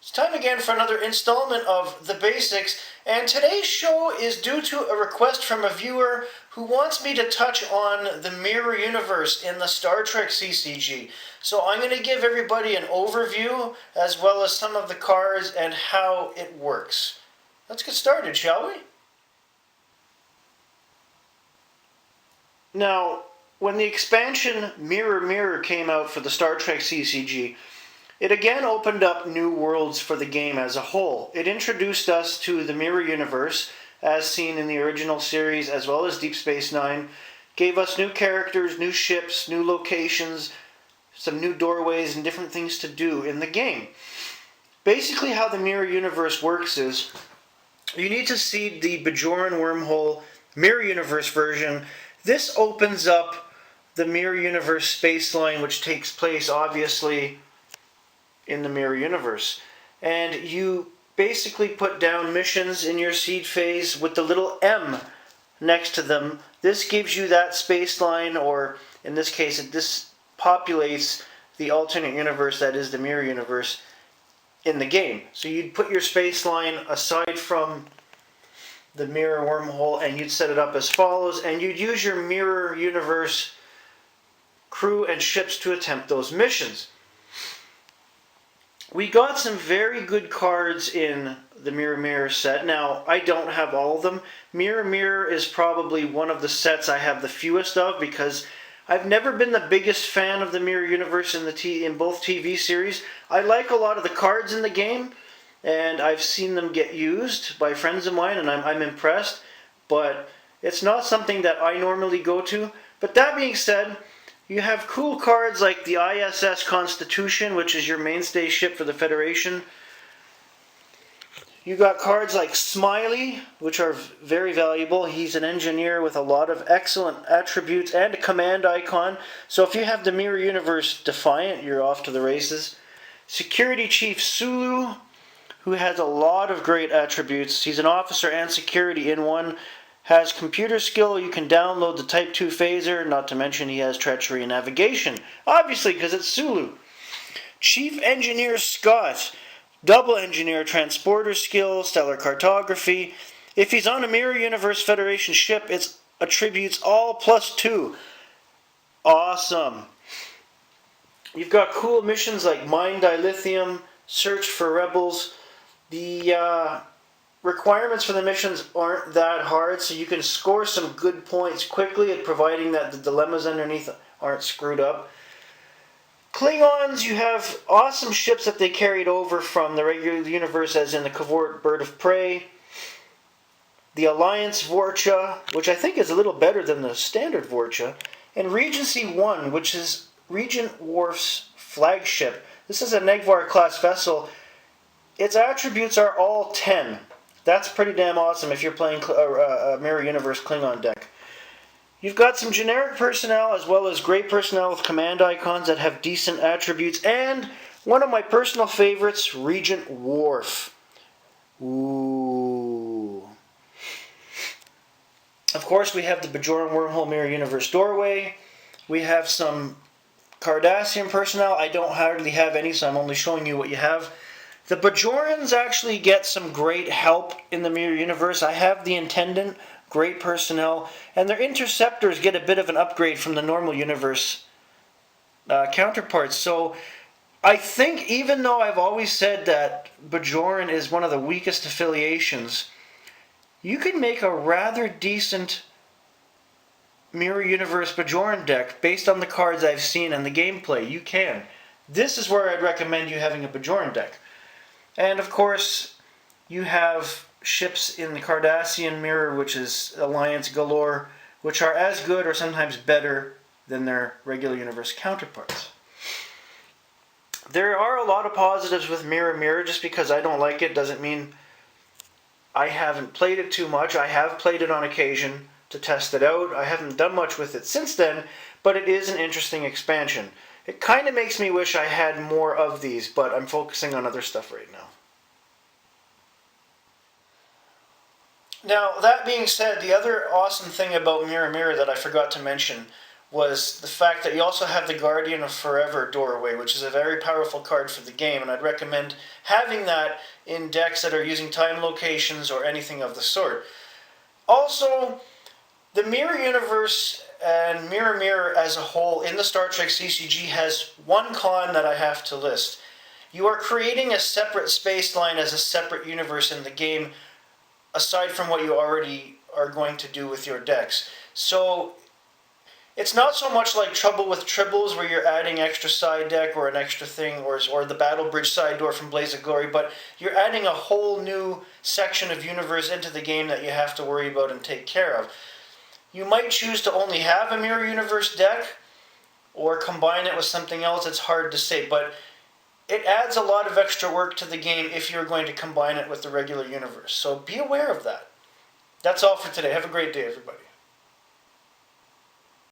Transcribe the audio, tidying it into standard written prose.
It's time again for another installment of The Basics, and today's show is due to a request from a viewer who wants me to touch on the mirror universe in the Star Trek CCG. So I'm going to give everybody an overview as well as some of the cards and how it works. Let's get started, shall we? Now, when the expansion Mirror Mirror came out for the Star Trek CCG, it again opened up new worlds for the game as a whole. It introduced us to the Mirror Universe, as seen in the original series, as well as Deep Space Nine, gave us new characters, new ships, new locations, some new doorways, and different things to do in the game. Basically, how the Mirror Universe works is, you need to seed the Bajoran wormhole Mirror Universe version. This opens up the Mirror Universe space line, which takes place, obviously, in the Mirror Universe. And you basically put down missions in your seed phase with the little M next to them. This gives you that space line, or in this case, this populates the alternate universe that is the Mirror Universe in the game. So you'd put your space line aside from the Mirror wormhole and you'd set it up as follows, and you'd use your Mirror Universe crew and ships to attempt those missions. We got some very good cards in the Mirror Mirror set. Now, I don't have all of them. Mirror Mirror is probably one of the sets I have the fewest of because I've never been the biggest fan of the Mirror Universe in both TV series. I like a lot of the cards in the game, and I've seen them get used by friends of mine, and I'm impressed. But it's not something that I normally go to. But that being said, you have cool cards like the ISS Constitution, which is your mainstay ship for the Federation. You got cards like Smiley, which are very valuable. He's an engineer with a lot of excellent attributes and a command icon. So if you have the Mirror Universe Defiant, you're off to the races. Security Chief Sulu, who has a lot of great attributes. He's an officer and security in one. Has computer skill, you can download the Type 2 phaser, not to mention he has treachery and navigation. Obviously, because it's Sulu. Chief Engineer Scott, double engineer, transporter skill, stellar cartography. If he's on a Mirror Universe Federation ship, it's attributes all +2. Awesome. You've got cool missions like Mine Dilithium, Search for Rebels. The requirements for the missions aren't that hard, so you can score some good points quickly at providing that the dilemmas underneath aren't screwed up. Klingons, you have awesome ships that they carried over from the regular universe, as in the Covert Bird of Prey. The Alliance Vorcha, which I think is a little better than the standard Vorcha. And Regency 1, which is Regent Worf's flagship. This is a negh'var class vessel. Its attributes are all 10. That's pretty damn awesome if you're playing a Mirror Universe Klingon deck. You've got some generic personnel as well as great personnel with command icons that have decent attributes. And one of my personal favorites, Regent Worf. Ooh. Of course, we have the Bajoran Wormhole Mirror Universe Doorway. We have some Cardassian personnel. I don't hardly have any, so I'm only showing you what you have. The Bajorans actually get some great help in the Mirror Universe. I have the Intendant, great personnel, and their Interceptors get a bit of an upgrade from the normal universe counterparts. So I think, even though I've always said that Bajoran is one of the weakest affiliations, you can make a rather decent Mirror Universe Bajoran deck based on the cards I've seen and the gameplay. You can. This is where I'd recommend you having a Bajoran deck. And of course, you have ships in the Cardassian Mirror, which is Alliance Galore, which are as good or sometimes better than their regular universe counterparts. There are a lot of positives with Mirror Mirror. Just because I don't like it doesn't mean I haven't played it too much. I have played it on occasion to test it out. I haven't done much with it since then, but it is an interesting expansion. It kind of makes me wish I had more of these, but I'm focusing on other stuff right now. Now, that being said, the other awesome thing about Mirror Mirror that I forgot to mention was the fact that you also have the Guardian of Forever doorway, which is a very powerful card for the game, and I'd recommend having that in decks that are using time locations or anything of the sort. Also, the Mirror Universe and Mirror Mirror as a whole in the Star Trek CCG has one con that I have to list. You are creating a separate space line as a separate universe in the game, aside from what you already are going to do with your decks. So it's not so much like Trouble with Tribbles, where you're adding extra side deck or an extra thing, or the Battle Bridge side door from Blaze of Glory, but you're adding a whole new section of universe into the game that you have to worry about and take care of. You might choose to only have a Mirror Universe deck, or combine it with something else. It's hard to say, but it adds a lot of extra work to the game if you're going to combine it with the regular universe. So be aware of that. That's all for today. Have a great day, everybody.